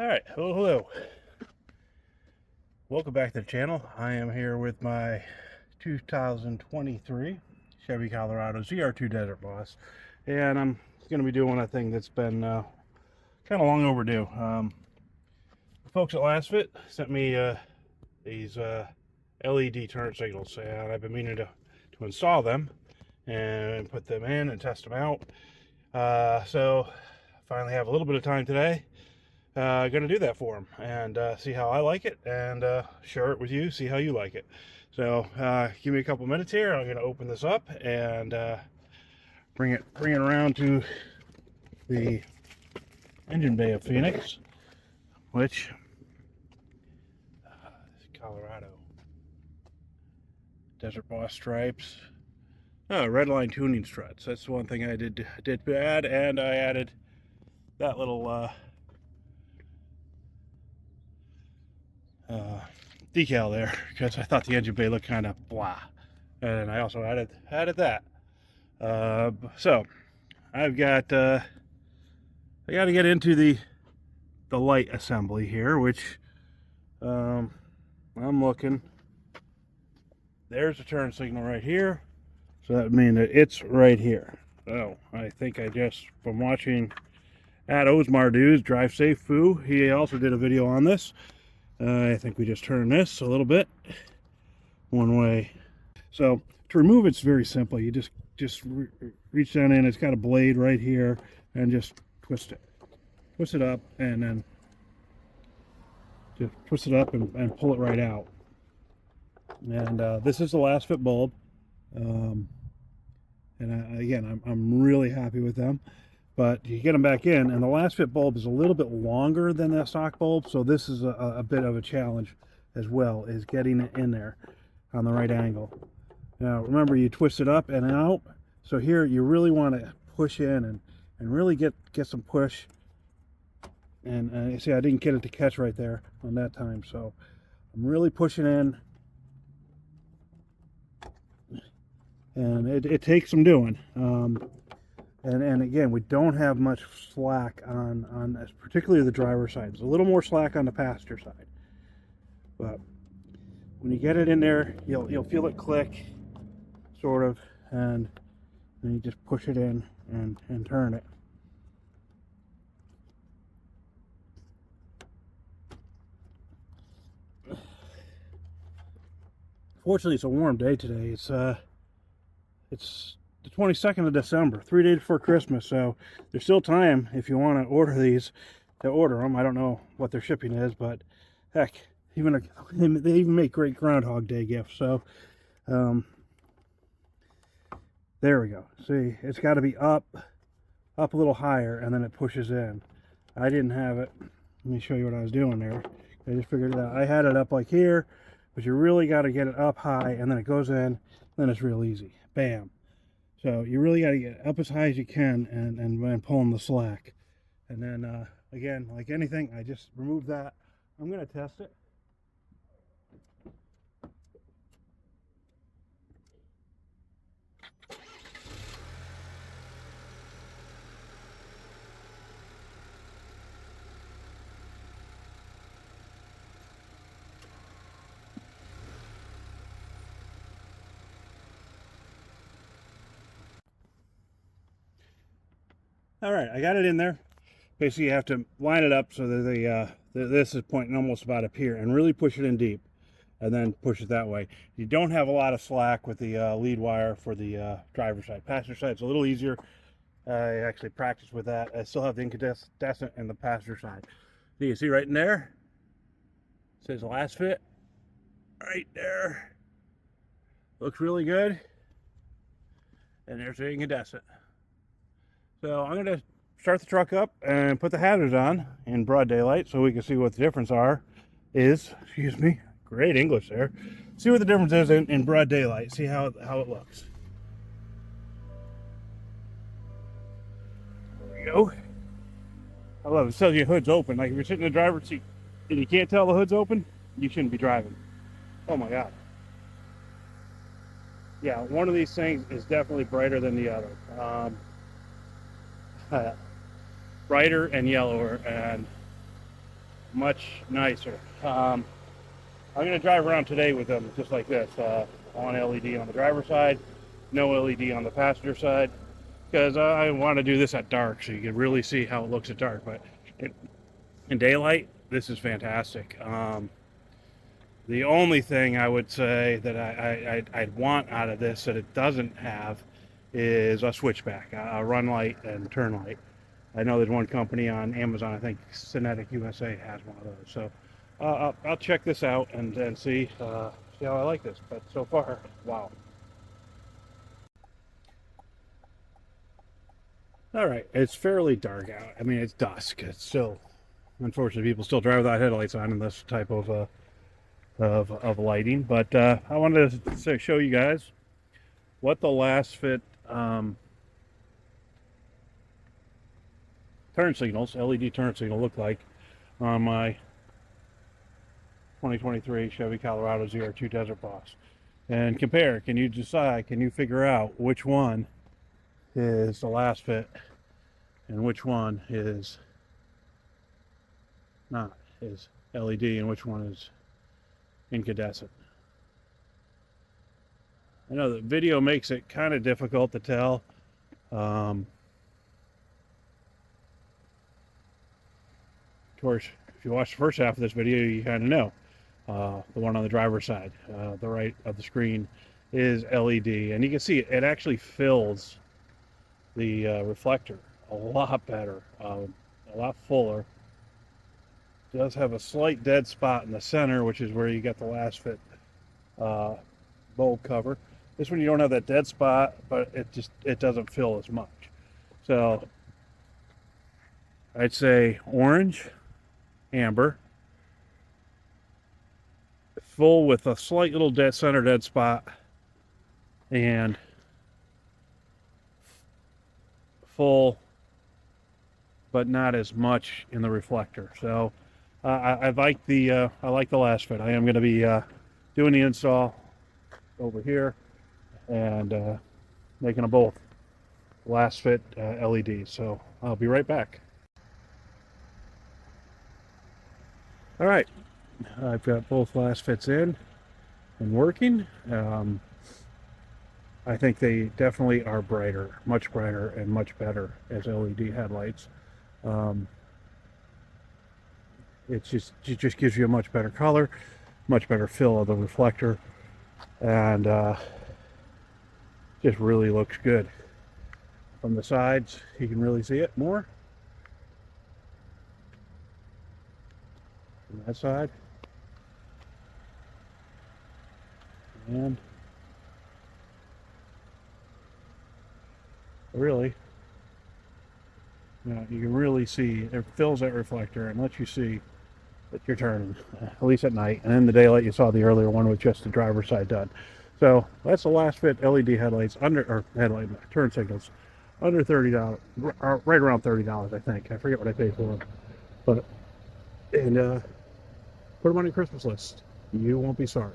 Alright, hello. Welcome back to the channel. I am here with my 2023 Chevy Colorado ZR2 Desert Boss. And I'm going to be doing a thing that's been kind of long overdue. The folks at Lasfit sent me these LED turn signals, and I've been meaning to install them and put them in and test them out. So I finally have a little bit of time today. Going to do that for them and see how I like it, and share it with you, see how you like it. So give me a couple minutes here. I'm going to open this up and bring it around to the engine bay of Phoenix, which is Colorado Desert Boss stripes. Red line tuning struts. That's the one thing I did add, and I added that little decal there because I thought the engine bay looked kind of blah, and I also added that. So I've got I got to get into the light assembly here, which I'm looking. There's a turn signal right here, so that means that it's right here. So I think I just, from watching at Osmar Dudes Drive Safe Foo, he also did a video on this. I think we just turn this a little bit one way. So to remove it's very simple. You just reach down in. It's got a blade right here, and just twist it up, and then just twist it up and pull it right out. And this is the Lasfit bulb, and again, I'm really happy with them. But you get them back in, and the Lasfit bulb is a little bit longer than the stock bulb, so this is a bit of a challenge as well, is getting it in there on the right angle. Now remember, you twist it up and out, so here you really want to push in and really get some push. And you see, I didn't get it to catch right there on that time, so I'm really pushing in, and it takes some doing. And again, we don't have much slack on particularly the driver's side. There's a little more slack on the passenger side, but when you get it in there, you'll feel it click, sort of, and then you just push it in and turn it. Fortunately, it's a warm day today. It's the 22nd of December, 3 days before Christmas, so there's still time if you want to order these to order them. I don't know what their shipping is, but heck, they even make great Groundhog Day gifts. So there we go. See, it's got to be up a little higher, and then it pushes in. I didn't have it. Let me show you what I was doing there. I just figured it out. I had it up like here, but you really got to get it up high, and then it goes in. Then it's real easy. Bam. So you really got to get up as high as you can and pulling the slack. And then again, like anything, I just remove that. I'm going to test it. All right, I got it in there. Basically, you have to line it up so that this is pointing almost about up here, and really push it in deep, and then push it that way. You don't have a lot of slack with the lead wire for the driver's side. Passenger side, it's a little easier. I actually practiced with that. I still have the incandescent in the passenger side. You see right in there, it says Lasfit. Right there. Looks really good. And there's the incandescent. So I'm going to start the truck up and put the hazards on in broad daylight so we can see what the difference is. Excuse me. Great English there. See what the difference is in broad daylight. See how it looks. There we go. I love it. It says your hood's open. Like if you're sitting in the driver's seat and you can't tell the hood's open, you shouldn't be driving. Oh my God. Yeah, one of these things is definitely brighter than the other. Brighter and yellower, and much nicer. I'm going to drive around today with them just like this. On LED on the driver's side, no LED on the passenger side, because I want to do this at dark so you can really see how it looks at dark. But in daylight, this is fantastic. The only thing I would say that I'd want out of this that it doesn't have is a switchback, a run light and turn light. I know there's one company on Amazon, I think Cinetic USA has one of those. So I'll check this out and see how I like this. But so far, wow. All right, it's fairly dark out. I mean, it's dusk. It's still, unfortunately, people still drive without headlights on in this type of lighting. But I wanted to show you guys what the Lasfit turn signals, LED turn signal, look like on my 2023 Chevy Colorado ZR2 Desert Boss, and compare. Can you decide? Can you figure out which one is the Lasfit and which one is not, is LED, and which one is incandescent? I know the video makes it kind of difficult to tell. Of course, if you watch the first half of this video, you kind of know. The one on the driver's side, the right of the screen, is LED, and you can see it actually fills the reflector a lot better, a lot fuller. It does have a slight dead spot in the center, which is where you get the Lasfit bulb cover. This one you don't have that dead spot, but it doesn't fill as much. So I'd say orange, amber, full with a slight little center dead spot, and full but not as much in the reflector. So I like the Lasfit. I am going to be doing the install over here and making them both Lasfit LEDs. So I'll be right back. All right, I've got both Lasfits in and working. I think they definitely are brighter, much brighter and much better as LED headlights. It just gives you a much better color, much better fill of the reflector, and just really looks good. From the sides, you can really see it more. From that side. And really, you can really see it fills that reflector and lets you see that you're turning, at least at night. And in the daylight, you saw the earlier one with just the driver's side done. So that's the Lasfit LED headlights, headlight turn signals, under $30, right around $30, I think. I forget what I paid for them, but put them on your Christmas list. You won't be sorry.